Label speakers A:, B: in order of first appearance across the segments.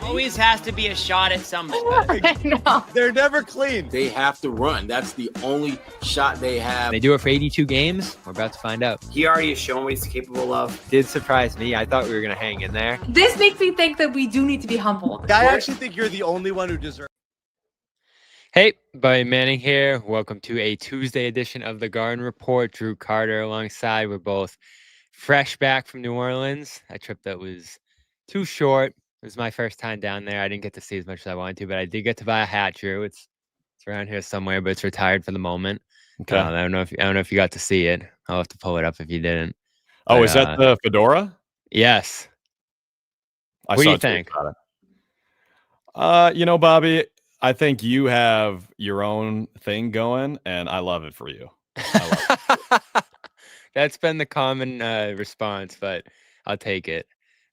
A: always has to be a shot at somebody.
B: I know.
C: They're never clean.
D: They have to run. That's the only shot they have.
E: They do it for 82 games. We're about to find out.
A: He already has shown what he's capable of.
E: Did surprise me. I thought we were going to hang in there.
B: This makes me think that we do need to be humbled.
C: I actually think you're the only one who deserves.
E: Hey, Buddy Manning here. Welcome to a Tuesday edition of the Garden Report. Drew Carter alongside. We're both fresh back from New Orleans. A trip that was too short. It was my first time down there. I didn't get to see as much as I wanted to, but I did get to buy a hat, Drew. It's around here somewhere, but it's retired for the moment.
F: Okay.
E: I don't know if you got to see it. I'll have to pull it up if you didn't.
F: Oh,
E: But,
F: is that the fedora?
E: Yes.
F: I
E: What do
F: saw
E: you
F: tweets
E: think?
F: about it. Bobby, I think you have your own thing going, and I love it for you.
E: That's been the common response, but I'll take it.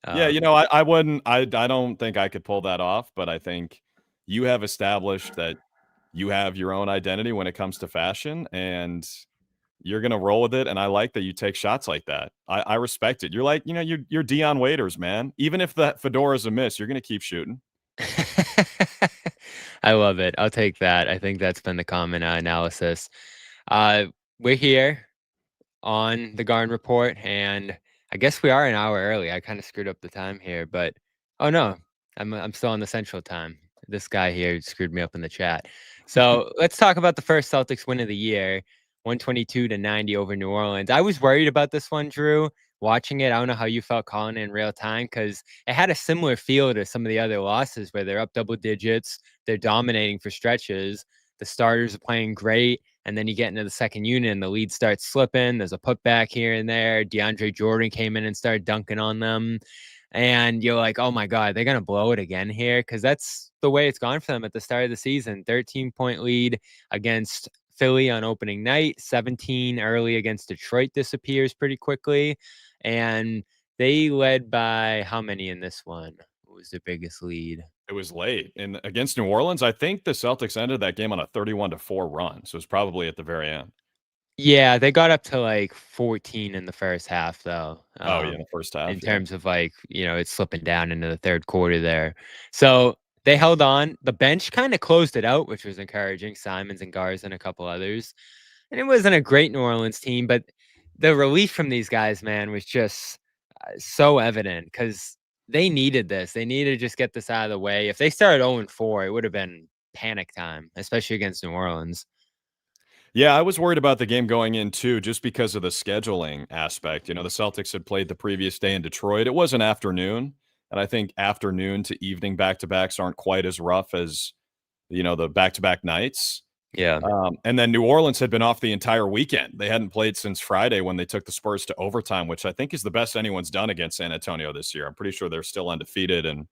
F: Yeah, I wouldn't. I don't think I could pull that off, but I think you have established that you have your own identity when it comes to fashion, and you're gonna roll with it. And I like that you take shots like that. I respect it. You're like, you're Deion Waiters, man. Even if the fedora's a miss, you're gonna keep shooting.
E: I love it. I'll take that. I think that's been the common analysis. We're here on the Garden Report, and I guess we are an hour early. I kind of screwed up the time here, but oh no, I'm still on the Central Time. This guy here screwed me up in the chat. So let's talk about the first Celtics win of the year, 122-90 over New Orleans. I was worried about this one, Drew. Watching it, I don't know how you felt calling it in real time, because it had a similar feel to some of the other losses where they're up double digits, they're dominating for stretches, the starters are playing great, and then you get into the second unit and the lead starts slipping. There's a putback here and there. DeAndre Jordan came in and started dunking on them, and you're like, oh my God, they're going to blow it again here, because that's the way it's gone for them at the start of the season. 13-point lead against Philly on opening night, 17 early against Detroit disappears pretty quickly. And they led by how many in this one? What was their biggest lead?
F: It was late. And against New Orleans, I think the Celtics ended that game on a 31-4 run. So it was probably at the very end.
E: Yeah, they got up to like 14 in the first half, though.
F: In the first half.
E: In terms of it's slipping down into the third quarter there. So they held on. The bench kind of closed it out, which was encouraging. Simons and Garza and a couple others. And it wasn't a great New Orleans team, but the relief from these guys, man, was just so evident, because they needed this. They needed to just get this out of the way. If they started 0-4, it would have been panic time, especially against New Orleans.
F: Yeah, I was worried about the game going in too, just because of the scheduling aspect. The Celtics had played the previous day in Detroit. It was an afternoon, and I think afternoon to evening back-to-backs aren't quite as rough as, the back-to-back nights.
E: Yeah.
F: And then New Orleans had been off the entire weekend. They hadn't played since Friday when they took the Spurs to overtime, which I think is the best anyone's done against San Antonio this year. I'm pretty sure they're still undefeated, and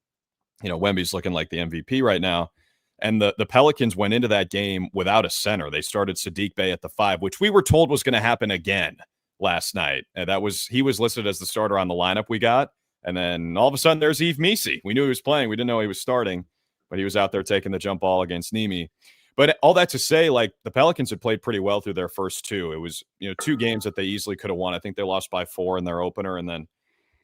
F: Wemby's looking like the MVP right now. And the Pelicans went into that game without a center. They started Sadiq Bey at the 5, which we were told was going to happen again last night. And he was listed as the starter on the lineup we got. And then all of a sudden there's Yves Missi. We knew he was playing. We didn't know he was starting, but he was out there taking the jump ball against Nimi. But all that to say, the Pelicans had played pretty well through their first two. It was, 2 games that they easily could have won. I think they lost by 4 in their opener, and then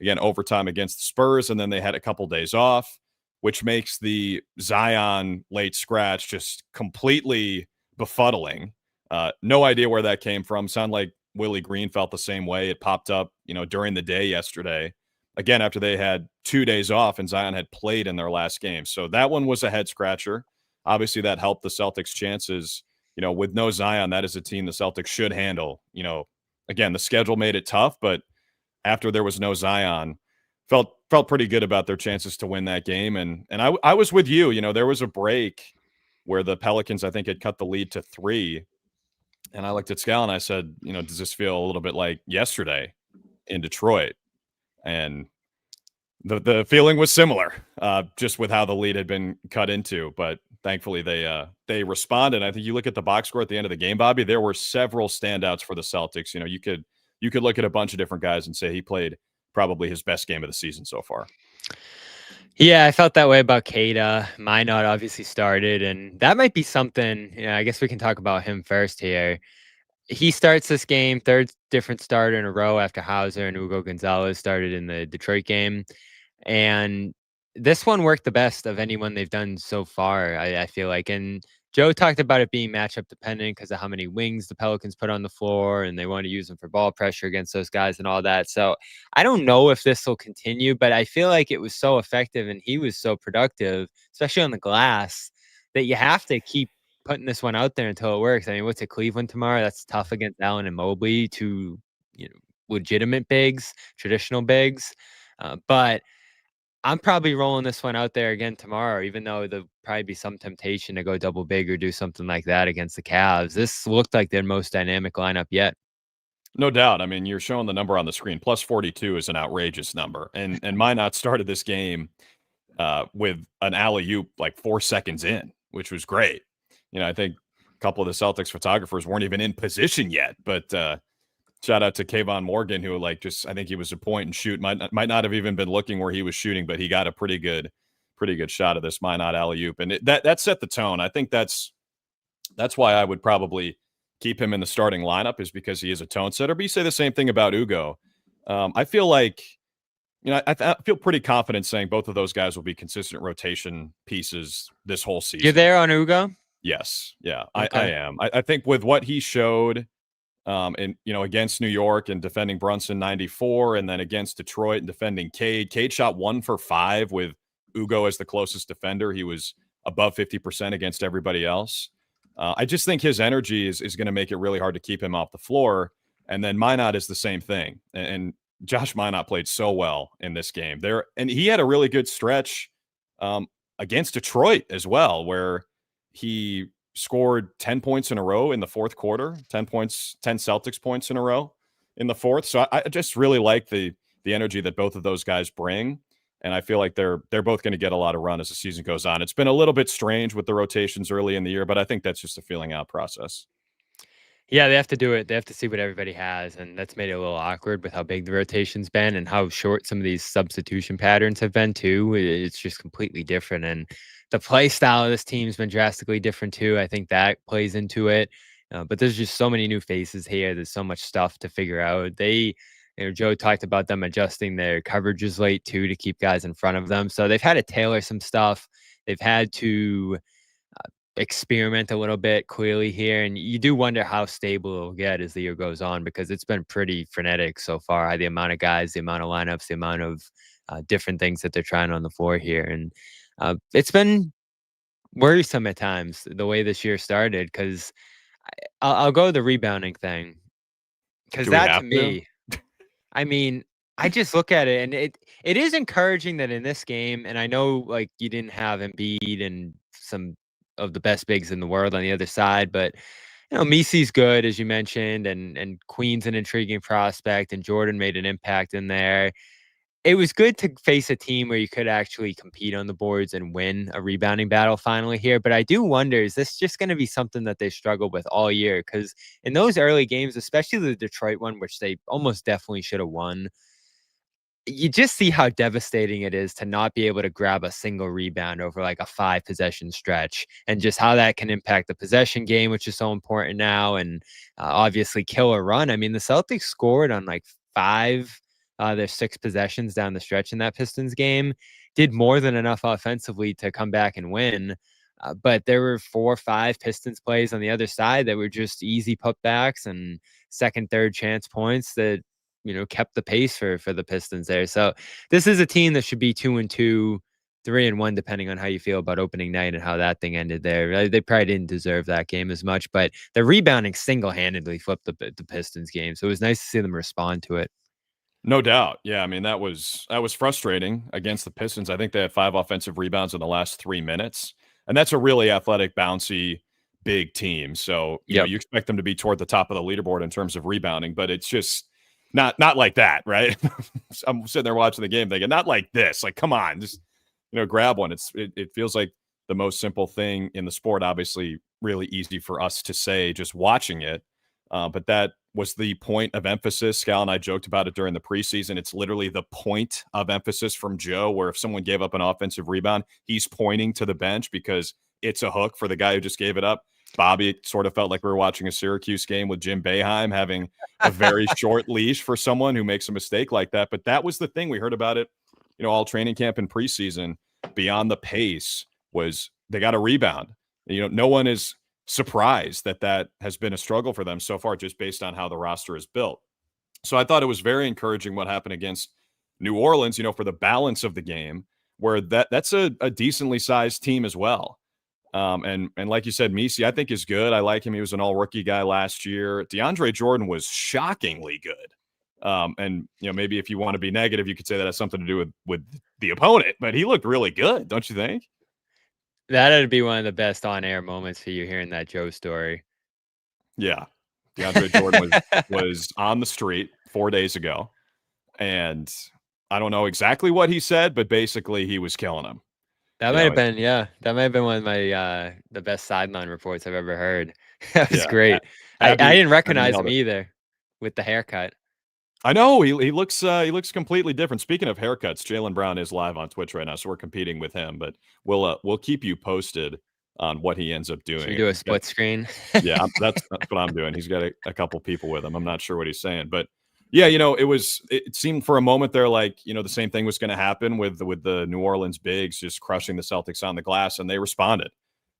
F: again, overtime against the Spurs. And then they had a couple days off, which makes the Zion late scratch just completely befuddling. No idea where that came from. Sound like Willie Green felt the same way. It popped up, during the day yesterday, again, after they had 2 days off and Zion had played in their last game. So that one was a head scratcher. Obviously, that helped the Celtics' chances. With no Zion, that is a team the Celtics should handle. Again, the schedule made it tough, but after there was no Zion, felt pretty good about their chances to win that game. And I was with you. There was a break where the Pelicans, I think, had cut the lead to 3. And I looked at Scal and I said, does this feel a little bit like yesterday in Detroit? And the feeling was similar, just with how the lead had been cut into. But thankfully, they responded. I think you look at the box score at the end of the game, Bobby, there were several standouts for the Celtics. You could look at a bunch of different guys and say he played probably his best game of the season so far.
E: Yeah, I felt that way about Keita. Minot obviously started, and that might be something, I guess we can talk about him first here. He starts this game, third different starter in a row after Hauser and Hugo Gonzalez started in the Detroit game. And this one worked the best of anyone they've done so far, I feel like. And Joe talked about it being matchup dependent because of how many wings the Pelicans put on the floor, and they want to use them for ball pressure against those guys and all that. So I don't know if this will continue, but I feel like it was so effective and he was so productive, especially on the glass, that you have to keep putting this one out there until it works. I mean, what's it, Cleveland tomorrow? That's tough against Allen and Mobley, two legitimate bigs, traditional bigs. But I'm probably rolling this one out there again tomorrow, even though there'll probably be some temptation to go double big or do something like that against the Cavs. This looked like their most dynamic lineup yet.
F: No doubt. I mean, you're showing the number on the screen. Plus 42 is an outrageous number. And Minot started this game with an alley-oop like 4 seconds in, which was great. I think a couple of the Celtics photographers weren't even in position yet, but shout out to Kayvon Morgan, who I think he was a point and shoot. Might not have even been looking where he was shooting, but he got a pretty good shot of this Minot alley-oop. And that set the tone. I think that's why I would probably keep him in the starting lineup, is because he is a tone setter. But you say the same thing about Ugo. I feel like, I feel pretty confident saying both of those guys will be consistent rotation pieces this whole season.
E: You're there on Ugo?
F: Yes. Yeah,
E: Okay.
F: I am. I think with what he showed against New York and defending Brunson 94, and then against Detroit and defending Cade. Cade shot 1 for 5 with Ugo as the closest defender. He was above 50% against everybody else. I just think his energy is going to make it really hard to keep him off the floor. And then Minot is the same thing. And Josh Minot played so well in this game there. And he had a really good stretch against Detroit as well, where he scored 10 points in a row in the fourth quarter, 10 Celtics points in a row in the fourth. So I just really like the energy that both of those guys bring. And I feel like they're both going to get a lot of run as the season goes on. It's been a little bit strange with the rotations early in the year, but I think that's just a feeling out process.
E: Yeah, they have to do it. They have to see what everybody has, and that's made it a little awkward with how big the rotation's been and how short some of these substitution patterns have been too. It's just completely different, and the play style of this team's been drastically different too. I think that plays into it. But there's just so many new faces here. There's so much stuff to figure out. Joe talked about them adjusting their coverages late too to keep guys in front of them. So they've had to tailor some stuff. They've had to experiment a little bit clearly here, and you do wonder how stable it'll get as the year goes on, because it's been pretty frenetic so far. The amount of guys, the amount of lineups, the amount of different things that they're trying on the floor here, and it's been worrisome at times the way this year started. Because I'll go the rebounding thing, because that to me, I mean, I just look at it and it is encouraging that in this game, and I know you didn't have Embiid and some of the best bigs in the world on the other side, but Misi's good, as you mentioned, and Queen's an intriguing prospect, and Jordan made an impact in there. It was good to face a team where you could actually compete on the boards and win a rebounding battle finally here. But I do wonder, is this just going to be something that they struggled with all year? Because in those early games, especially the Detroit one, which they almost definitely should have won, you just see how devastating it is to not be able to grab a single rebound over a 5-possession stretch, and just how that can impact the possession game, which is so important now, and obviously kill a run. I mean, the Celtics scored on 5 their 6 possessions down the stretch in that Pistons game, did more than enough offensively to come back and win. But there were 4 or 5 Pistons plays on the other side that were just easy putbacks and second, third chance points that kept the pace for the Pistons there. So this is a team that should be 2-2, 3-1, depending on how you feel about opening night and how that thing ended there. They probably didn't deserve that game as much, but the rebounding single-handedly flipped the Pistons game. So it was nice to see them respond to it.
F: No doubt. Yeah, I mean, that was frustrating against the Pistons. I think they had 5 offensive rebounds in the last 3 minutes, and that's a really athletic, bouncy, big team. So you expect them to be toward the top of the leaderboard in terms of rebounding, but it's just not like that, right? I'm sitting there watching the game thinking, not like this. Come on, just grab one. It feels like the most simple thing in the sport. Obviously, really easy for us to say just watching it, but that was the point of emphasis. Scal and I joked about it during the preseason. It's literally the point of emphasis from Joe, where if someone gave up an offensive rebound, he's pointing to the bench because it's a hook for the guy who just gave it up. Bobby, it sort of felt like we were watching a Syracuse game with Jim Boeheim having a very short leash for someone who makes a mistake like that. But that was the thing. We heard about it, all training camp and preseason. beyond the pace was they got a rebound. No one is surprised that has been a struggle for them so far, just based on how the roster is built. So I thought it was very encouraging what happened against New Orleans, for the balance of the game, where that's a decently sized team as well. And like you said, Messi, I think is good. I like him. He was an all rookie guy last year. DeAndre Jordan was shockingly good. And maybe if you want to be negative, you could say that has something to do with the opponent, but he looked really good, don't you think?
E: That'd be one of the best on-air moments for you hearing that Joe story.
F: Yeah. DeAndre Jordan was on the street 4 days ago, and I don't know exactly what he said, but basically he was killing him.
E: That might have been one of my the best sideline reports I've ever heard. That was great. I didn't recognize him either with the haircut.
F: I know he looks completely different. Speaking of haircuts, Jaylen Brown is live on Twitch right now, so we're competing with him. But we'll keep you posted on what he ends up doing.
E: Should we do a split screen?
F: Yeah, that's what I'm doing. He's got a couple people with him. I'm not sure what he's saying, but yeah, it seemed for a moment there like the same thing was going to happen with the New Orleans bigs just crushing the Celtics on the glass, and they responded,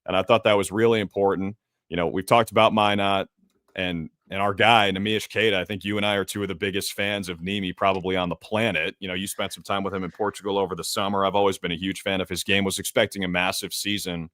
F: and I thought that was really important. We've talked about Minot and our guy, Nemish Keita. I think you and I are two of the biggest fans of Nemi probably on the planet. You spent some time with him in Portugal over the summer. I've always been a huge fan of his game, was expecting a massive season.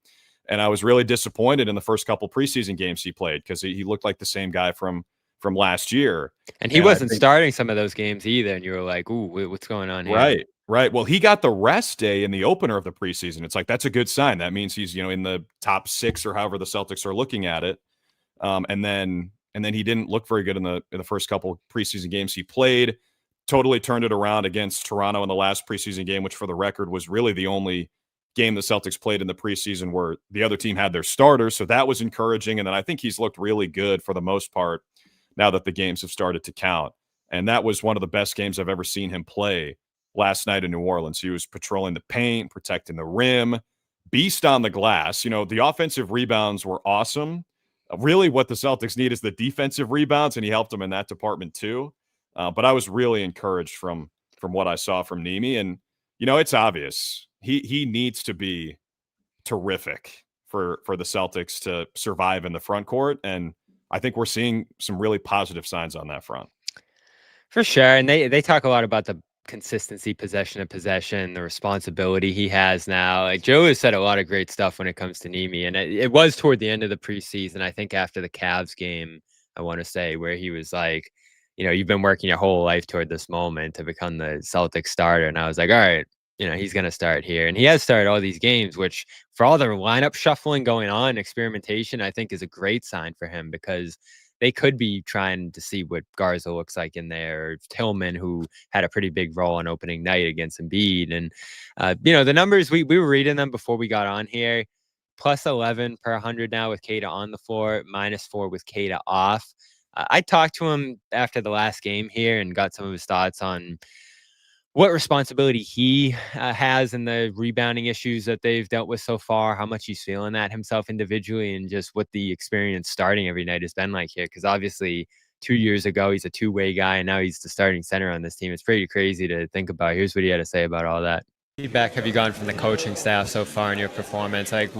F: And I was really disappointed in the first couple preseason games he played because he looked like the same guy from last year.
E: And he wasn't starting some of those games either. And you were like, ooh, what's going on here?
F: Right. Well, he got the rest day in the opener of the preseason. It's like, that's a good sign. That means he's, in the top 6 or however the Celtics are looking at it. And then he didn't look very good in the first couple preseason games he played. Totally turned it around against Toronto in the last preseason game, which for the record was really the only game the Celtics played in the preseason where the other team had their starters. So that was encouraging. And then I think he's looked really good for the most part now that the games have started to count. And that was one of the best games I've ever seen him play last night in New Orleans. He was patrolling the paint, protecting the rim, beast on the glass. The offensive rebounds were awesome. Really what the Celtics need is the defensive rebounds, and he helped them in that department too. But I was really encouraged from what I saw from Nemi. And, it's obvious. He needs to be terrific for the Celtics to survive in the front court. And I think we're seeing some really positive signs on that front.
E: For sure. And they talk a lot about the consistency, possession to possession, the responsibility he has now. Like Joe has said a lot of great stuff when it comes to Nemi. And it was toward the end of the preseason, I think after the Cavs game, I want to say, where he was like, you've been working your whole life toward this moment to become the Celtics starter. And I was like, all right, he's going to start here. And he has started all these games, which for all the lineup shuffling going on, experimentation, I think is a great sign for him because they could be trying to see what Garza looks like in there, or Tillman, who had a pretty big role on opening night against Embiid. And, the numbers, we were reading them before we got on here. Plus 11 per 100 now with Keita on the floor, -4 with Keita off. I talked to him after the last game here and got some of his thoughts on what responsibility he has in the rebounding issues that they've dealt with so far, how much he's feeling that himself individually, and just what the experience starting every night has been like here. Because obviously 2 years ago, he's a two-way guy, and now he's the starting center on this team. It's pretty crazy to think about. Here's what he had to say about all that. Feedback have you gotten from the coaching staff so far in your performance? Like,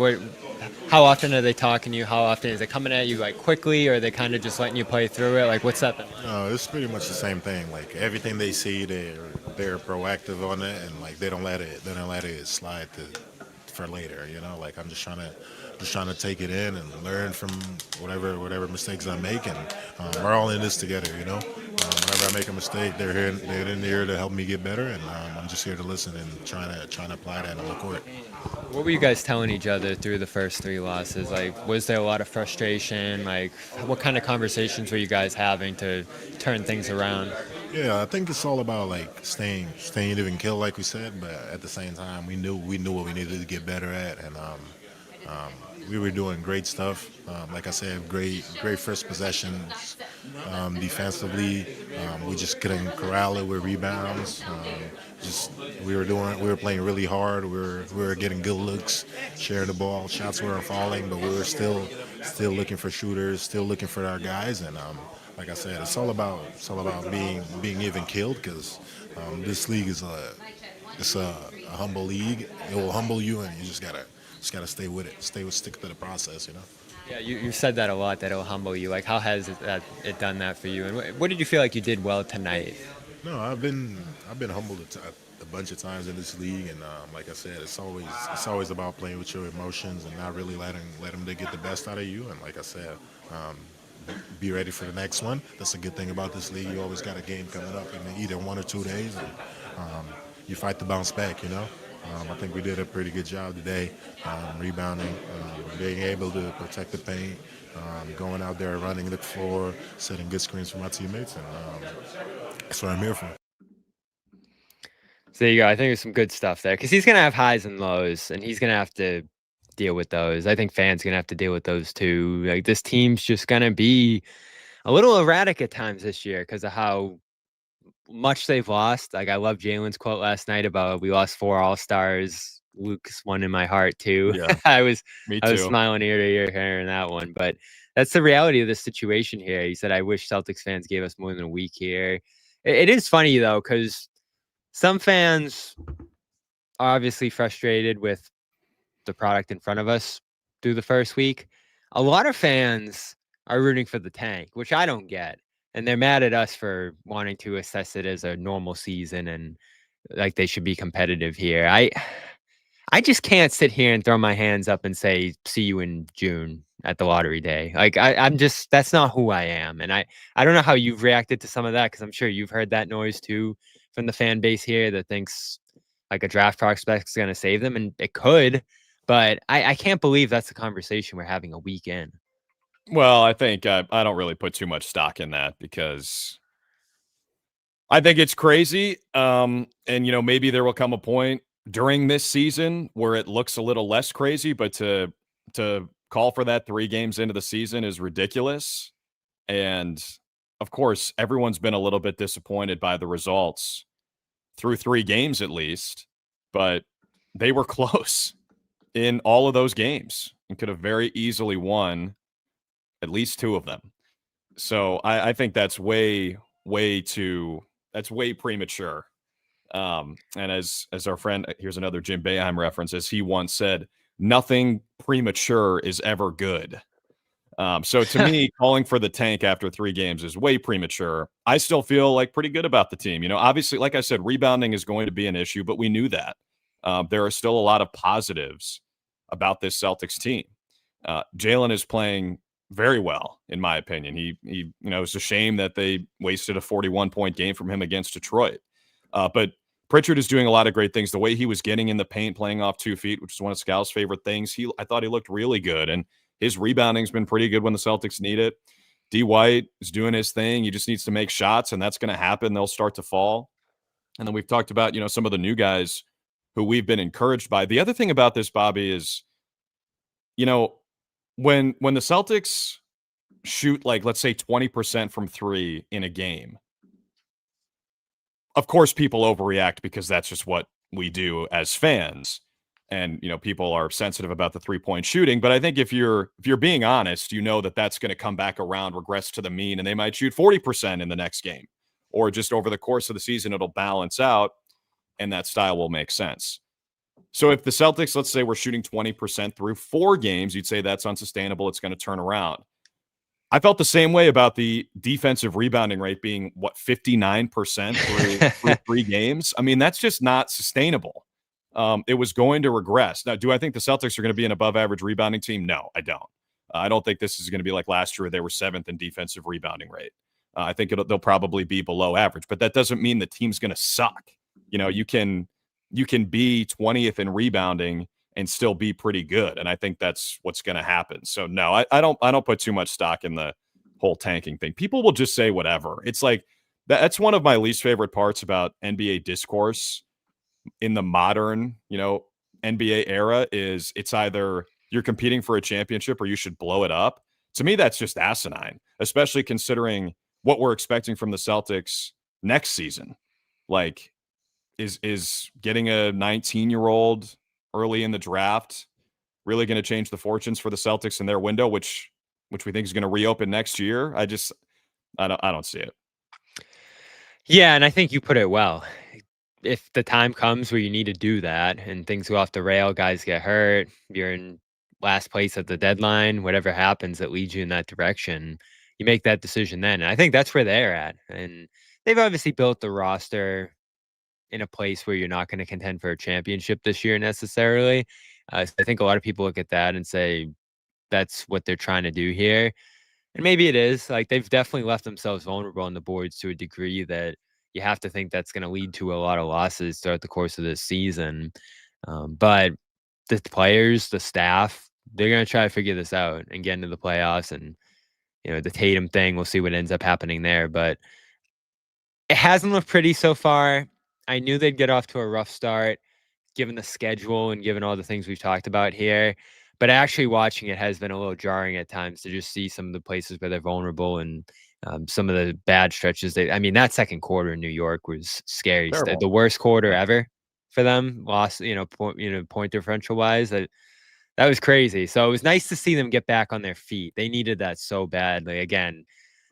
E: how often are they talking to you? How often is it coming at you like quickly, or are they kind of just letting you play through it? Like, what's that been like?
G: No, it's pretty much the same thing. Like everything they see, they're proactive on it, and like they don't let it slide for later. Like I'm just trying to take it in and learn from whatever mistakes I make, and we're all in this together. Whenever I make a mistake, they're in here to help me get better, and I'm just here to listen and trying to apply that on the court.
E: What were you guys telling each other through the first 3 losses? Like, was there a lot of frustration? Like, what kind of conversations were you guys having to turn things around?
G: Yeah, I think it's all about like staying even kill, like we said, but at the same time, we knew what we needed to get better at, and we were doing great stuff. Like I said, great first possessions defensively. We just couldn't corral it with rebounds. We were playing really hard. We were getting good looks, sharing the ball. Shots weren't falling, but we were still looking for shooters, still looking for our guys. And like I said, it's all about being even killed, because this league is it's a humble league. It will humble you, and you just gotta stay with it. Stick to the process.
E: Yeah, you said that a lot, that it'll humble you. Like, how has it done that for you? And what did you feel like you did well tonight?
G: No, I've been humbled a bunch of times in this league, and like I said, it's always about playing with your emotions and not really letting them to get the best out of you. And like I said, um, be ready for the next one. That's a good thing about this league. You always got a game coming up in either 1 or 2 days, and you fight to bounce back. I think we did a pretty good job today, rebounding, being able to protect the paint, going out there running the floor, setting good screens for my teammates, and that's what I'm here for.
E: So there you go. I think there's some good stuff there, because he's going to have highs and lows, and he's going to have to deal with those. I think fans going to have to deal with those too. Like, this team's just going to be a little erratic at times this year because of how much they've lost. Like, I love Jalen's quote last night about we lost 4 All-Stars. Luke's one in my heart too.
F: Yeah,
E: I was
F: me too.
E: I was smiling ear to ear hearing that one. But that's the reality of the situation here. He said, I wish Celtics fans gave us more than a week here. It is funny though, because some fans are obviously frustrated with the product in front of us through the first week. A lot of fans are rooting for the tank, which I don't get. And they're mad at us for wanting to assess it as a normal season and like they should be competitive here. I just can't sit here and throw my hands up and say, see you in June at the lottery day. Like, I'm just, that's not who I am. And I don't know how you've reacted to some of that, because I'm sure you've heard that noise too from the fan base here that thinks like a draft prospect is going to save them. And it could, but I can't believe that's the conversation we're having a week in.
F: Well, I think I don't really put too much stock in that, because I think it's crazy. And, maybe there will come a point during this season where it looks a little less crazy, but to call for that 3 games into the season is ridiculous. And of course, everyone's been a little bit disappointed by the results through 3 games at least, but they were close in all of those games and could have very easily won at least 2 of them. So I think that's way premature. And as our friend, here's another Jim Boeheim reference, as he once said, nothing premature is ever good. So to me, calling for the tank after 3 games is way premature. I still feel like pretty good about the team. Obviously, like I said, rebounding is going to be an issue, but we knew that. There are still a lot of positives about this Celtics team. Jalen is playing very well, in my opinion. He it's a shame that they wasted a 41-point game from him against Detroit. But Pritchard is doing a lot of great things. The way he was getting in the paint, playing off 2 feet, which is one of Scal's favorite things. I thought he looked really good, and his rebounding's been pretty good when the Celtics need it. D. White is doing his thing. He just needs to make shots, and that's going to happen. They'll start to fall. And then we've talked about, some of the new guys who we've been encouraged by. The other thing about this, Bobby, is, when the Celtics shoot, like, let's say 20% from 3 in a game, of course people overreact because that's just what we do as fans. And, people are sensitive about the 3-point shooting. But I think if you're being honest, that that's going to come back around, regress to the mean, and they might shoot 40% in the next game. Or just over the course of the season, it'll balance out, and that style will make sense. So if the Celtics, let's say we're shooting 20% through 4 games, you'd say that's unsustainable. It's going to turn around. I felt the same way about the defensive rebounding rate being, 59% through 3 games. I mean, that's just not sustainable. It was going to regress. Now, do I think the Celtics are going to be an above-average rebounding team? No, I don't. I don't think this is going to be like last year where they were 7th in defensive rebounding rate. I think they'll probably be below average, but that doesn't mean the team's going to suck. You can be 20th in rebounding and still be pretty good, and I think that's what's going to happen. So no, I don't put too much stock in the whole tanking thing. People will just say whatever. It's like that's one of my least favorite parts about NBA discourse in the modern, NBA era is it's either you're competing for a championship or you should blow it up. To me, that's just asinine, especially considering what we're expecting from the Celtics next season. Like, is getting a 19-year-old early in the draft really going to change the fortunes for the Celtics in their window, which we think is going to reopen next year? I don't see it.
E: Yeah, and I think you put it well. if the time comes where you need to do that and things go off the rail, guys get hurt, you're in last place at the deadline, whatever happens that leads you in that direction, you make that decision then. And I think that's where they're at. And they've obviously built the roster in a place where you're not going to contend for a championship this year necessarily. So I think a lot of people look at that and say that's what they're trying to do here. And maybe it is. Like, they've definitely left themselves vulnerable on the boards to a degree that you have to think that's going to lead to a lot of losses throughout the course of this season. But the players, the staff, they're going to try to figure this out and get into the playoffs. And, the Tatum thing, we'll see what ends up happening there. But it hasn't looked pretty so far. I knew they'd get off to a rough start, given the schedule and given all the things we've talked about here. But actually watching it has been a little jarring at times to just see some of the places where they're vulnerable and some of the bad stretches. That second quarter in New York was scary. The worst quarter ever for them. Lost, point differential wise. That was crazy. So it was nice to see them get back on their feet. They needed that so badly. Again,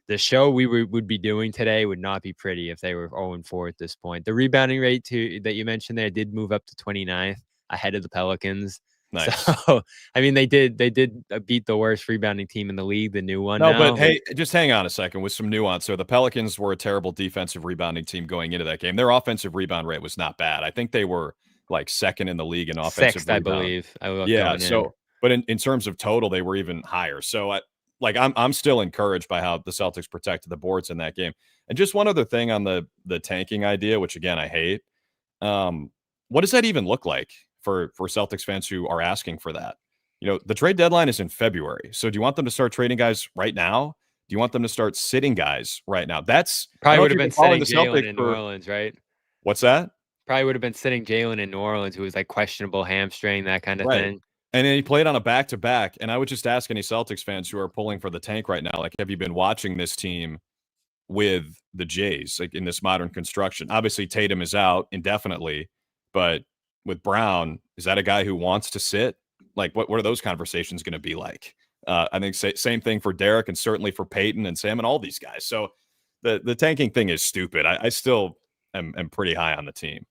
E: the show we would be doing today would not be pretty if they were 0-4 at this point. The rebounding rate that you mentioned there did move up to 29th ahead of the Pelicans.
F: Nice.
E: So, they did beat the worst rebounding team in the league, the new one.
F: But hey, just hang on a second with some nuance. So the Pelicans were a terrible defensive rebounding team going into that game. Their offensive rebound rate was not bad. I think they were like second in the league in offensive
E: Sixth,
F: rebound.
E: I believe.
F: But in terms of total, they were even higher. So I'm still encouraged by how the Celtics protected the boards in that game. And just one other thing on the tanking idea, which again I hate. What does that even look like for Celtics fans who are asking for that? The trade deadline is in February. So do you want them to start trading guys right now? Do you want them to start sitting guys right now? That's
E: probably would have been sitting Jalen in New Orleans, right?
F: What's that?
E: Probably would have been sitting Jalen in New Orleans, who was like questionable hamstring, that kind of thing.
F: And then he played on a back-to-back. And I would just ask any Celtics fans who are pulling for the tank right now, like, have you been watching this team with the Jays, like in this modern construction? Obviously, Tatum is out indefinitely, but with Brown, is that a guy who wants to sit? Like, what are those conversations going to be like? I think same thing for Derek and certainly for Peyton and Sam and all these guys. So the tanking thing is stupid. I still am pretty high on the team.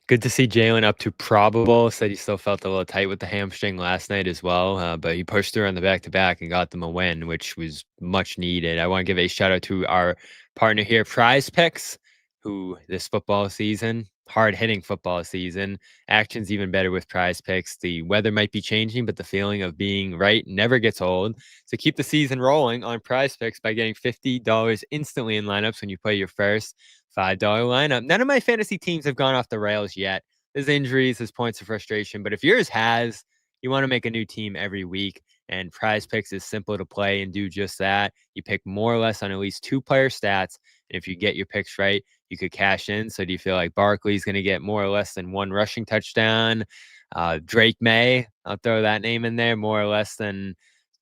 E: Good to see Jalen up to probable. Said he still felt a little tight with the hamstring last night as well, but he pushed through on the back-to-back and got them a win, which was much needed. I want to give a shout-out to our partner here, Prize Picks, who this football season, hard-hitting football season, action's even better with Prize Picks. The weather might be changing, but the feeling of being right never gets old. So keep the season rolling on Prize Picks by getting $50 instantly in lineups when you play your first $5 lineup. None of my fantasy teams have gone off the rails yet. There's injuries, there's points of frustration, but if yours has, you want to make a new team every week, and Prize Picks is simple to play and do just that. You pick more or less on at least 2 player stats, and if you get your picks right, you could cash in. So do you feel like Barkley's going to get more or less than 1 rushing touchdown? Drake May, I'll throw that name in there, more or less than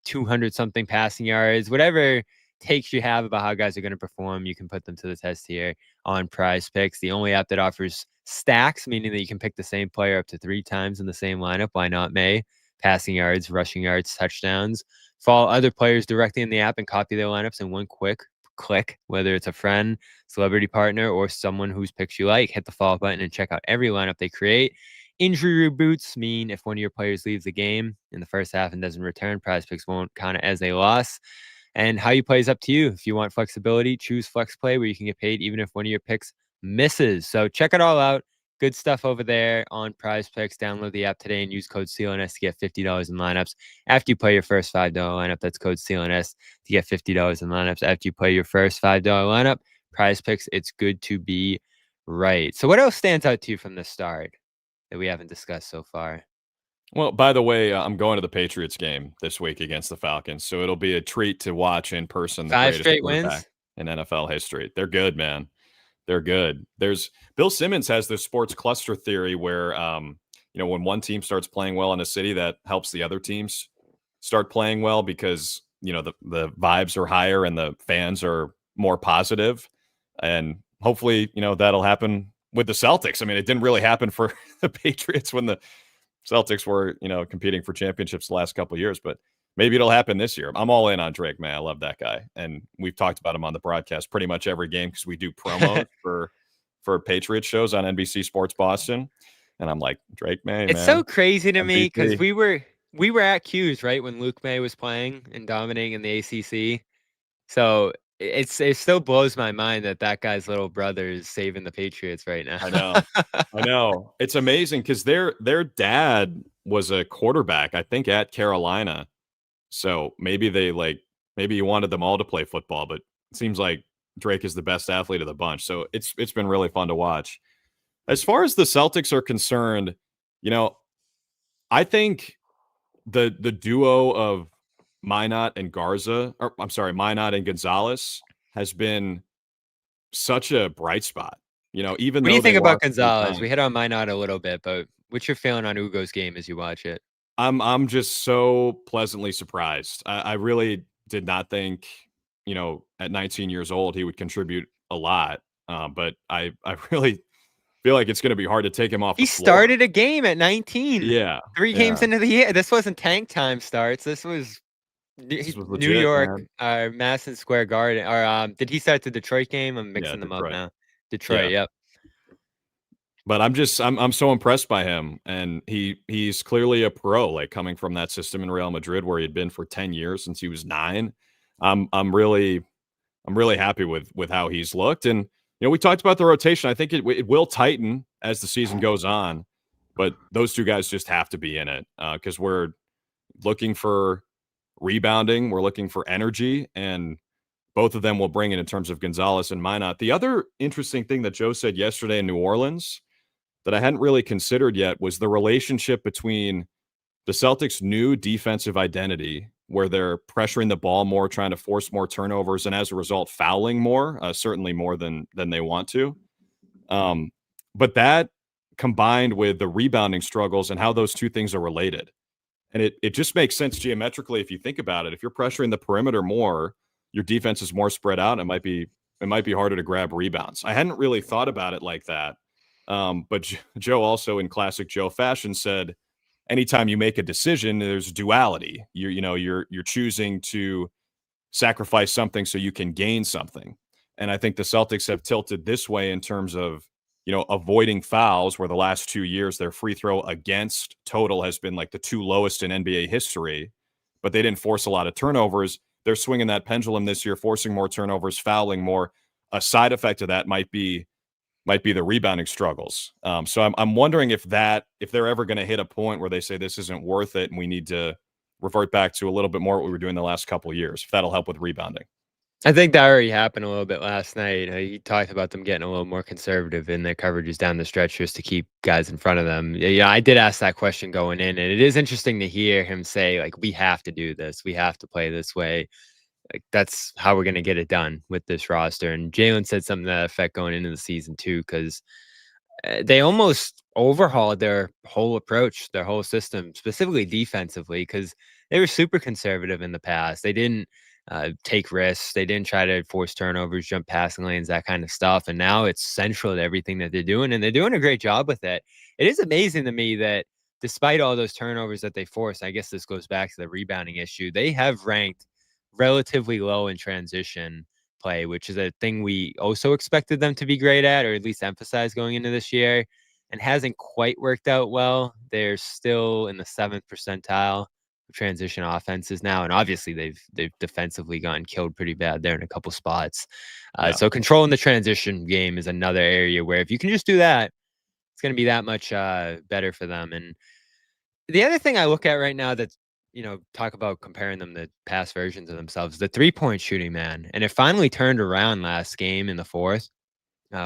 E: 200-something passing yards. Whatever takes you have about how guys are going to perform, you can put them to the test here on Prize Picks, the only app that offers stacks, meaning that you can pick the same player up to 3 times in the same lineup. Why not May? Passing yards, rushing yards, touchdowns. Follow other players directly in the app and copy their lineups in one quick click, whether it's a friend, celebrity partner, or someone whose picks you like. Hit the follow button and check out every lineup they create. Injury reboots mean if one of your players leaves the game in the first half and doesn't return, Prize Picks won't count it as a loss. And how you play is up to you. If you want flexibility, choose Flex Play, where you can get paid even if one of your picks misses. So check it all out. Good stuff over there on Prize Picks. Download the app today and use code CLNS to get $50 in lineups. After you play your first $5 lineup, that's code CLNS to get $50 in lineups. After you play your first $5 lineup, Prize Picks, it's good to be right. So what else stands out to you from the start that we haven't discussed so far?
F: Well, by the way, I'm going to the Patriots game this week against the Falcons, so it'll be a treat to watch in person. The
E: 5 straight wins
F: in NFL history. They're good, man. They're good. There's Bill Simmons has this sports cluster theory where, when one team starts playing well in a city, that helps the other teams start playing well because the vibes are higher and the fans are more positive, and hopefully that'll happen with the Celtics. I mean, it didn't really happen for the Patriots when the Celtics were, competing for championships the last couple of years, but maybe it'll happen this year. I'm all in on Drake, man. I love that guy. And we've talked about him on the broadcast pretty much every game because we do promos for for Patriots shows on NBC Sports Boston, and I'm like, Drake May,
E: It's
F: man,
E: so crazy to me because
F: MVP.
E: we were at Q's, right, when Luke May was playing and dominating in the ACC. So it still blows my mind that that guy's little brother is saving the Patriots right now.
F: I know. It's amazing because their dad was a quarterback, I think, at Carolina. So maybe maybe he wanted them all to play football, but it seems like Drake is the best athlete of the bunch. So it's been really fun to watch. As far as the Celtics are concerned, I think the duo of Minot and Minot and Gonzalez has been such a bright spot. Even
E: What do
F: though
E: you
F: they
E: think about
F: lost 3
E: Gonzalez?
F: times.
E: We hit on Minot a little bit, but what's your feeling on Ugo's game as you watch it?
F: I'm just so pleasantly surprised. I really did not think, at 19 years old he would contribute a lot. But I really feel like it's going to be hard to take him off
E: He
F: the floor.
E: started a game at 19.
F: Yeah,
E: 3 games
F: yeah.
E: into the year. This wasn't tank time starts. This was
F: This was
E: New
F: legit,
E: York,
F: man.
E: Madison Square Garden. Or did he start the Detroit game? I'm
F: Yeah,
E: mixing them up
F: Detroit.
E: now. Detroit,
F: Yeah.
E: yep.
F: But I'm so impressed by him, and he's clearly a pro, like coming from that system in Real Madrid where he'd been for 10 years since he was 9. I'm really happy with how he's looked. And we talked about the rotation. I think it will tighten as the season goes on, but those two guys just have to be in it because we're looking for rebounding, we're looking for energy, and both of them will bring it in terms of Gonzalez and Minot. The other interesting thing that Joe said yesterday in New Orleans that I hadn't really considered yet was the relationship between the Celtics' new defensive identity, where they're pressuring the ball more, trying to force more turnovers, and as a result, fouling more, certainly more than they want to. But that combined with the rebounding struggles and how those two things are related. And it just makes sense geometrically if you think about it. If you're pressuring the perimeter more, your defense is more spread out. It might be harder to grab rebounds. I hadn't really thought about it like that. But Joe also, in classic Joe fashion, said, anytime you make a decision, there's duality. You're choosing to sacrifice something so you can gain something. And I think the Celtics have tilted this way in terms of, avoiding fouls, where the last 2 years their free throw against total has been like the 2 lowest in NBA history, but they didn't force a lot of turnovers. They're swinging that pendulum this year, forcing more turnovers, fouling more. A side effect of that might be the rebounding struggles. So I'm wondering if they're ever going to hit a point where they say this isn't worth it and we need to revert back to a little bit more what we were doing the last couple of years, if that'll help with rebounding.
E: I think that already happened a little bit last night. He talked about them getting a little more conservative in their coverages down the stretch just to keep guys in front of them. Yeah, I did ask that question going in, and it is interesting to hear him say, like, we have to do this. We have to play this way. Like, that's how we're going to get it done with this roster. And Jalen said something to that effect going into the season, too, because they almost overhauled their whole approach, their whole system, specifically defensively, because they were super conservative in the past. They didn't take risks. They didn't try to force turnovers, jump passing lanes, that kind of stuff. And now it's central to everything that they're doing, and they're doing a great job with it. It is amazing to me that despite all those turnovers that they force, I guess this goes back to the rebounding issue, they have ranked relatively low in transition play, which is a thing we also expected them to be great at, or at least emphasize going into this year, and hasn't quite worked out well. They're still in the 7th percentile of transition offenses now, and obviously they've defensively gotten killed pretty bad there in a couple spots. So controlling the transition game is another area where if you can just do that, it's going to be that much better for them. And the other thing I look at right now that's, talk about comparing them to past versions of themselves, the 3-point shooting, man. And it finally turned around last game in the 4th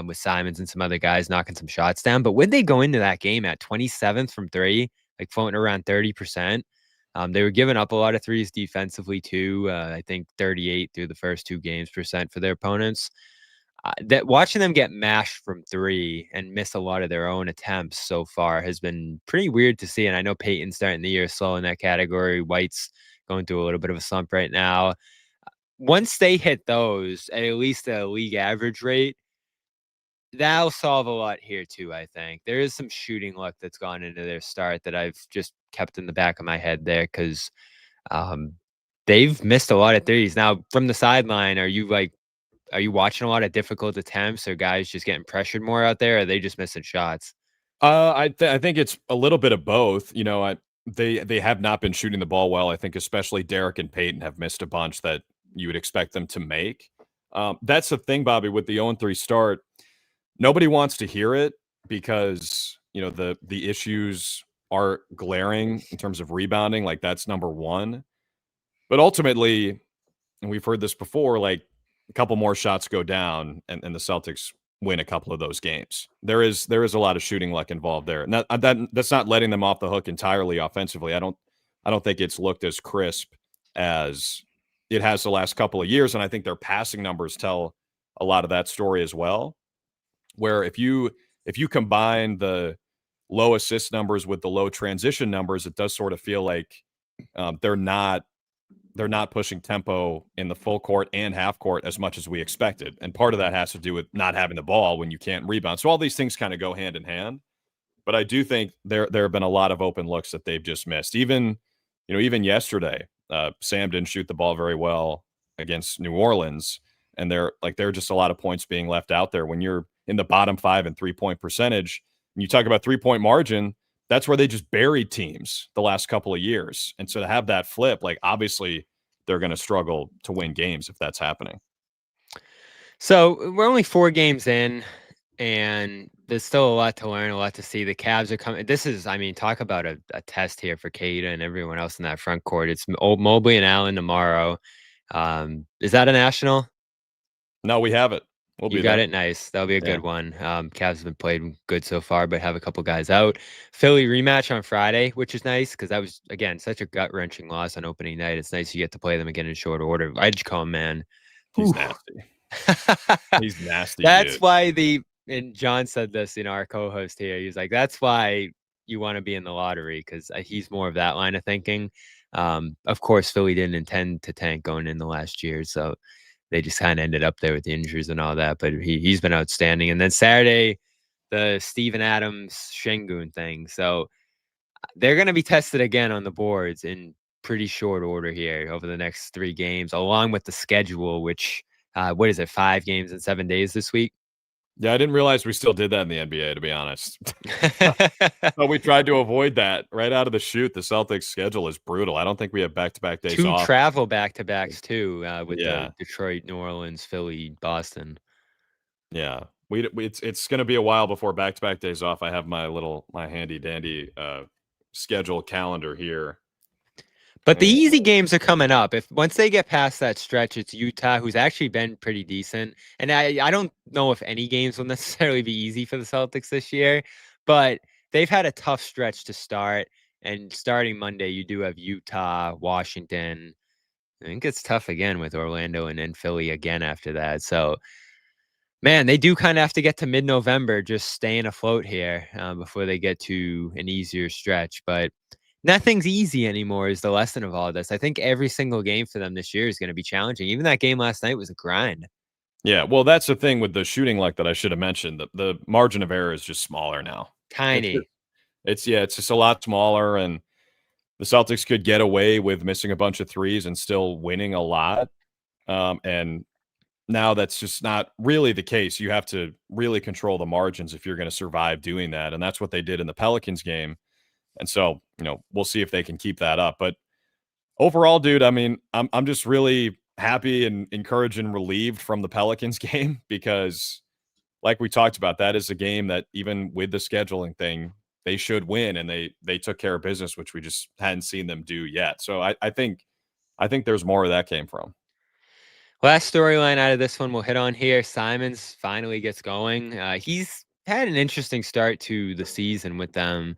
E: with Simons and some other guys knocking some shots down. But when they go into that game at 27th from 3, like floating around 30%, they were giving up a lot of threes defensively too. I think 38 through the first 2 games % for their opponents. That watching them get mashed from 3 and miss a lot of their own attempts so far has been pretty weird to see. And I know Peyton's starting the year slow in that category. White's going through a little bit of a slump right now. Once they hit those at least a league average rate, that'll solve a lot here too, I think. There is some shooting luck that's gone into their start that I've just kept in the back of my head there because they've missed a lot of threes. Now, from the sideline, are you like Are you watching a lot of difficult attempts, or guys just getting pressured more out there? Or are they just missing shots?
F: I think it's a little bit of both. They have not been shooting the ball well. I think especially Derek and Peyton have missed a bunch that you would expect them to make. That's the thing, Bobby, with the 0-3 start. Nobody wants to hear it because the issues are glaring in terms of rebounding. Like, that's number one. But ultimately, and we've heard this before, like, a couple more shots go down and the Celtics win a couple of those games. There is a lot of shooting luck involved there. And that's not letting them off the hook entirely offensively. I don't think it's looked as crisp as it has the last couple of years. And I think their passing numbers tell a lot of that story as well. Where if you combine the low assist numbers with the low transition numbers, it does sort of feel like they're not pushing tempo in the full court and half court as much as we expected. And part of that has to do with not having the ball when you can't rebound. So all these things kind of go hand in hand. But I do think there have been a lot of open looks that they've just missed. Even yesterday, Sam didn't shoot the ball very well against New Orleans. And there are just a lot of points being left out there when you're in the bottom 5 in 3-point percentage. And you talk about 3-point margin, that's where they just buried teams the last couple of years. And so to have that flip, like, obviously they're going to struggle to win games if that's happening.
E: So we're only 4 games in, and there's still a lot to learn, a lot to see. The Cavs are coming. This is, talk about a test here for Keita and everyone else in that front court. It's Mobley and Allen tomorrow. Is that a national?
F: No, we have it. We'll be
E: You got
F: there.
E: it. Nice. That'll be a good one. Cavs have been played good so far, but have a couple guys out. Philly rematch on Friday, which is nice because that was, again, such a gut-wrenching loss on opening night. It's nice you get to play them again in short order. Edgecombe, man.
F: He's
E: Oof.
F: nasty. He's nasty.
E: That's
F: dude.
E: why and John said this, our co-host here. He's like, that's why you want to be in the lottery, because he's more of that line of thinking. Of course, Philly didn't intend to tank going in the last year, so they just kind of ended up there with the injuries and all that. But he's been outstanding. And then Saturday, the Steven Adams Şengün thing. So they're going to be tested again on the boards in pretty short order here over the next 3 games, along with the schedule, which, what is it, 5 games in 7 days this week?
F: Yeah, I didn't realize we still did that in the NBA, to be honest. But we tried to avoid that right out of the chute. The Celtics schedule is brutal. I don't think we have back-to-back days
E: 2
F: off.
E: travel back-to-backs too, with
F: Yeah.
E: the Detroit, New Orleans, Philly, Boston.
F: Yeah, it's going to be a while before back-to-back days off. I have my handy dandy schedule calendar here.
E: But the easy games are coming up. Once they get past that stretch, it's Utah, who's actually been pretty decent. And I don't know if any games will necessarily be easy for the Celtics this year, but they've had a tough stretch to start. And starting Monday, you do have Utah, Washington. I think it's tough again with Orlando and then Philly again after that. So, man, they do kind of have to get to mid-November just staying afloat here before they get to an easier stretch. But nothing's easy anymore is the lesson of all this. I think every single game for them this year is going to be challenging. Even that game last night was a grind.
F: Yeah, well, that's the thing with the shooting luck that I should have mentioned. The margin of error is just smaller now.
E: Tiny.
F: It's just a lot smaller, and the Celtics could get away with missing a bunch of threes and still winning a lot. And now that's just not really the case. You have to really control the margins if you're going to survive doing that. And that's what they did in the Pelicans game. And so, we'll see if they can keep that up. But overall, dude, I'm just really happy and encouraged and relieved from the Pelicans game because, like we talked about, that is a game that even with the scheduling thing, they should win, and they took care of business, which we just hadn't seen them do yet. So I think there's more where that came from.
E: Last storyline out of this one we'll hit on here. Simons finally gets going. He's had an interesting start to the season with them.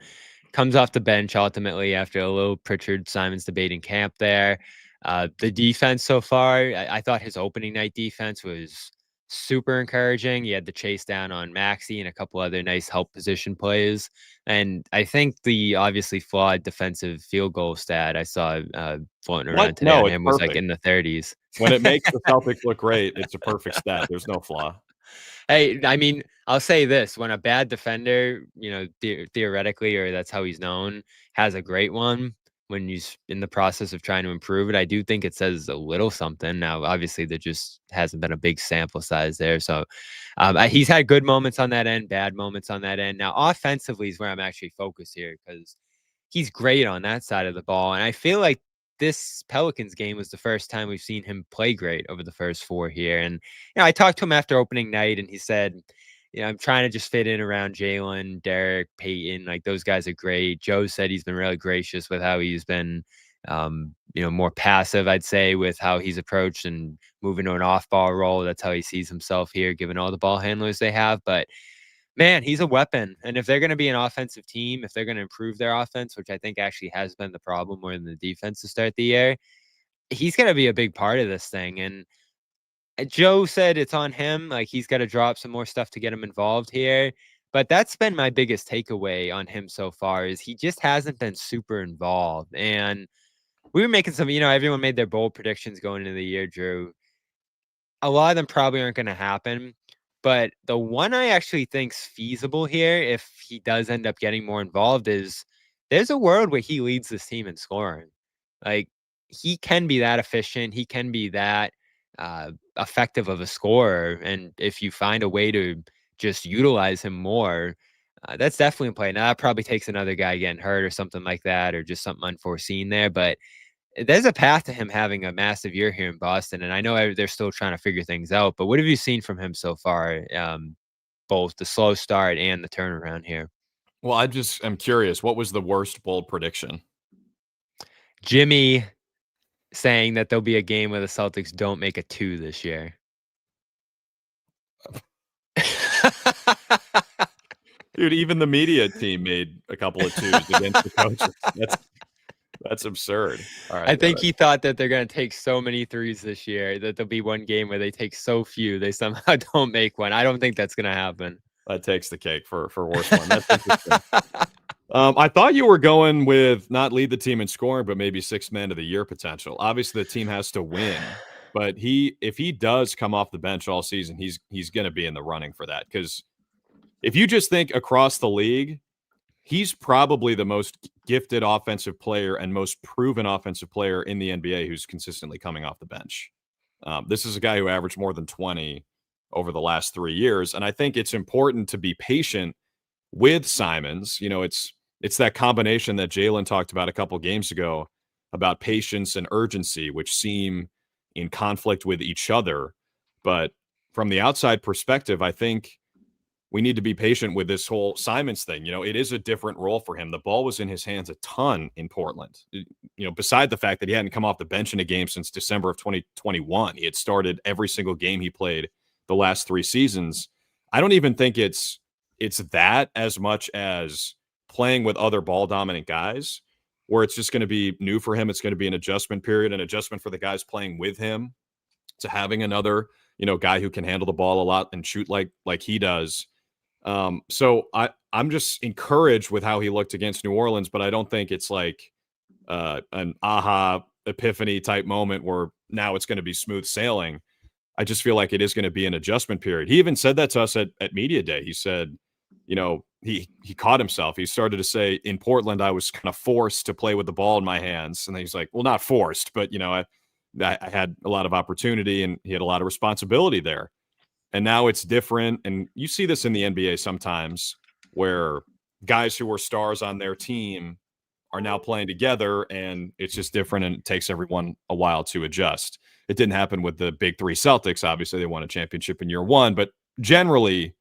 E: Comes off the bench ultimately after a little Pritchard Simons debate in camp there. The defense so far, I thought his opening night defense was super encouraging. He had the chase down on Maxey and a couple other nice help position plays. And I think the obviously flawed defensive field goal stat I saw floating around today on him was like in the 30s.
F: When it makes the Celtics look great, it's a perfect stat. There's no flaw.
E: Hey, I'll say this. When a bad defender, theoretically, or that's how he's known, has a great one, when he's in the process of trying to improve it. I do think it says a little something. Now, obviously, there just hasn't been a big sample size there. So he's had good moments on that end, bad moments on that end. Now, offensively is where I'm actually focused here because he's great on that side of the ball. And I feel like this Pelicans game was the first time we've seen him play great over the first 4 here. And, I talked to him after opening night and he said, I'm trying to just fit in around Jalen, Derek, Peyton. Like, those guys are great. Joe said he's been really gracious with how he's been, more passive, I'd say, with how he's approached and moving to an off-ball role. That's how he sees himself here, given all the ball handlers they have. But, man, he's a weapon. And if they're going to be an offensive team, if they're going to improve their offense, which I think actually has been the problem more than the defense to start the year, he's going to be a big part of this thing. And Joe said it's on him. Like, he's got to drop some more stuff to get him involved here. But that's been my biggest takeaway on him so far is he just hasn't been super involved. And we were making some, everyone made their bold predictions going into the year, Drew. A lot of them probably aren't going to happen. But the one I actually think's feasible here, if he does end up getting more involved, is there's a world where he leads this team in scoring. Like, he can be that efficient. He can be that effective of a scorer. And if you find a way to just utilize him more, that's definitely a play. Now, that probably takes another guy getting hurt or something like that, or just something unforeseen there. But there's a path to him having a massive year here in Boston. And I know they're still trying to figure things out, but what have you seen from him so far? Both the slow start and the turnaround here.
F: Well, I'm curious. What was the worst bold prediction?
E: Jimmy saying that there'll be a game where the Celtics don't make a 2 this year.
F: Dude, even the media team made a couple of 2s against the coaches. That's absurd. All right,
E: I think he thought that they're going to take so many 3s this year that there'll be one game where they take so few they somehow don't make one. I don't think that's going to happen.
F: That takes the cake for worst one. That's interesting. I thought you were going with not lead the team in scoring, but maybe 6th man of the year potential. Obviously, the team has to win, but if he does come off the bench all season, he's going to be in the running for that. Because if you just think across the league, he's probably the most gifted offensive player and most proven offensive player in the NBA who's consistently coming off the bench. This is a guy who averaged more than 20 over the last 3 years, and I think it's important to be patient with Simons. It's that combination that Jalen talked about a couple games ago about patience and urgency, which seem in conflict with each other. But from the outside perspective, I think we need to be patient with this whole Simons thing. It is a different role for him. The ball was in his hands a ton in Portland. Beside the fact that he hadn't come off the bench in a game since December of 2021, he had started every single game he played the last 3 seasons. I don't even think it's that as much as playing with other ball dominant guys, where it's just going to be new for him. It's going to be an adjustment period, an adjustment for the guys playing with him to having another, guy who can handle the ball a lot and shoot like he does. So I'm just encouraged with how he looked against New Orleans, but I don't think it's like an aha epiphany type moment where now it's going to be smooth sailing. I just feel like it is going to be an adjustment period. He even said that to us at Media Day. He said, he caught himself. He started to say, in Portland, I was kind of forced to play with the ball in my hands. And then he's like, well, not forced, but, I had a lot of opportunity and he had a lot of responsibility there. And now it's different. And you see this in the NBA sometimes where guys who were stars on their team are now playing together and it's just different and it takes everyone a while to adjust. It didn't happen with the big 3 Celtics. Obviously, they won a championship in year 1, but generally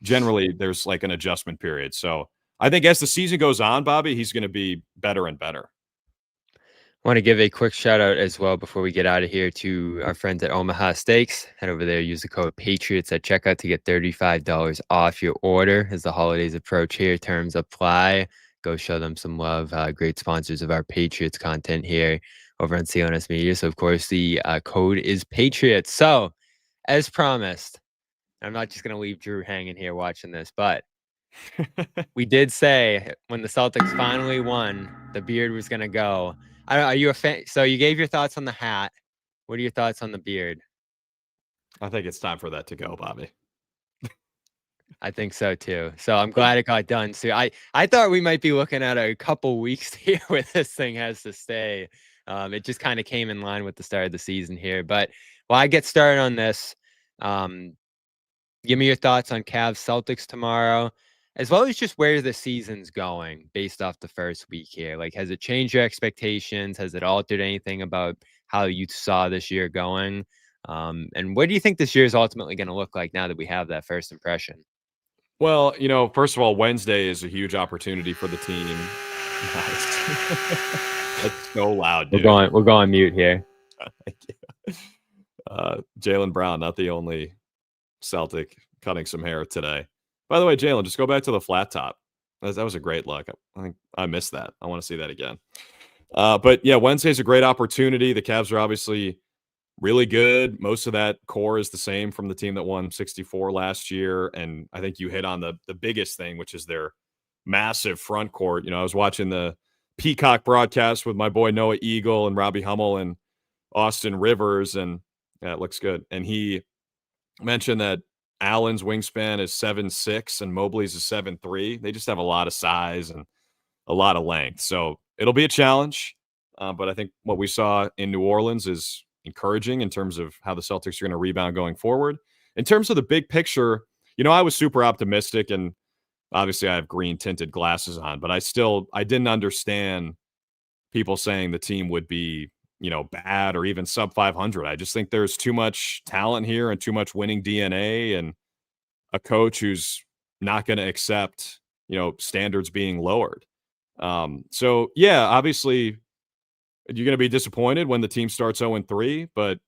F: there's like an adjustment period. So I think as the season goes on, Bobby, he's going to be better and better.
E: I want to give a quick shout out as well before we get out of here to our friends at Omaha Steaks. Head over there, use the code Patriots at checkout to get $35 off your order as the holidays approach here. Terms apply. Go show them some love. Great sponsors of our Patriots content here over on CLNS Media. So, of course, the code is Patriots. So, as promised, I'm not just going to leave Drew hanging here watching this, but we did say when the Celtics finally won, the beard was going to go. Are you a fan? So you gave your thoughts on the hat. What are your thoughts on the beard?
F: I think it's time for that to go, Bobby.
E: I think so too. So I'm glad it got done. So I thought we might be looking at a couple weeks here where this thing has to stay. It just kind of came in line with the start of the season here. But while I get started on this, give me your thoughts on Cavs Celtics tomorrow, as well as just where the season's going based off the first week here. Like, has it changed your expectations? Has it altered anything about how you saw this year going? And what do you think this year is ultimately going to look like now that we have that first impression?
F: Well, first of all, Wednesday is a huge opportunity for the team. That's so loud, dude.
E: We're going mute here.
F: Thank you. Jaylen Brown, not the only Celtic cutting some hair today. By the way, Jaylen, just go back to the flat top. That was a great look. I think I missed that. I want to see that again. But yeah, Wednesday's a great opportunity. The Cavs are obviously really good. Most of that core is the same from the team that won 64 last year. And I think you hit on the biggest thing, which is their massive front court. I was watching the Peacock broadcast with my boy Noah Eagle and Robbie Hummel and Austin Rivers, and yeah, it looks good. And he mentioned that Allen's wingspan is 7'6" and Mobley's is 7'3". They just have a lot of size and a lot of length. So it'll be a challenge. But I think what we saw in New Orleans is encouraging in terms of how the Celtics are going to rebound going forward. In terms of the big picture, I was super optimistic, and obviously I have green tinted glasses on, but I didn't understand people saying the team would be, bad or even sub 500. I just think there's too much talent here and too much winning DNA, and a coach who's not going to accept, standards being lowered. So yeah, obviously you're going to be disappointed when the team starts 0-3, but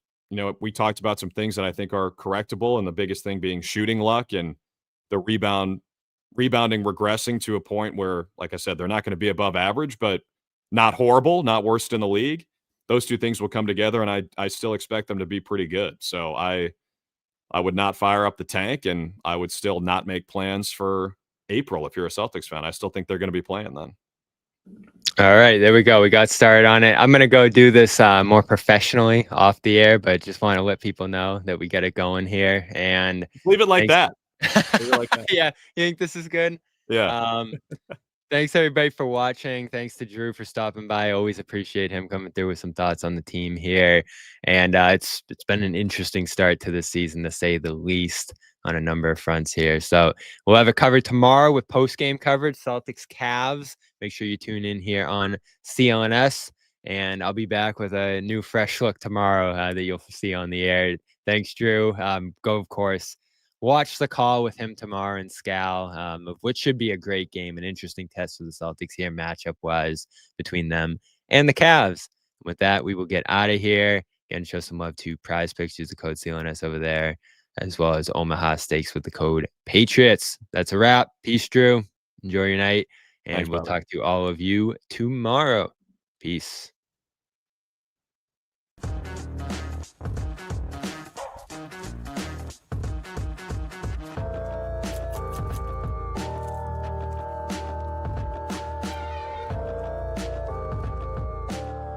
F: we talked about some things that I think are correctable, and the biggest thing being shooting luck and the rebounding regressing to a point where, like I said, they're not going to be above average, but not horrible, not worst in the league. Those two things will come together, and I still expect them to be pretty good. So I would not fire up the tank, and I would still not make plans for April if you're a Celtics fan. I still think they're going to be playing then.
E: All right, there we go. We got started on it. I'm going to go do this more professionally off the air, but just want to let people know that we get it going here. And
F: leave it like that.
E: Yeah, you think this is good?
F: Yeah.
E: Thanks everybody for watching. Thanks to Drew for stopping by. I always appreciate him coming through with some thoughts on the team here. And it's been an interesting start to this season, to say the least, on a number of fronts here. So we'll have it covered tomorrow with post-game coverage, Celtics Cavs. Make sure you tune in here on CLNS. And I'll be back with a new fresh look tomorrow that you'll see on the air. Thanks, Drew. Go, of course. Watch the call with him tomorrow and Scal, of which should be a great game, an interesting test for the Celtics here, matchup-wise, between them and the Cavs. With that, we will get out of here. Again, show some love to Prize Picks. Use the code CLNS over there, as well as Omaha Steaks with the code Patriots. That's a wrap. Peace, Drew. Enjoy your night, and we'll talk to all of you tomorrow. Peace.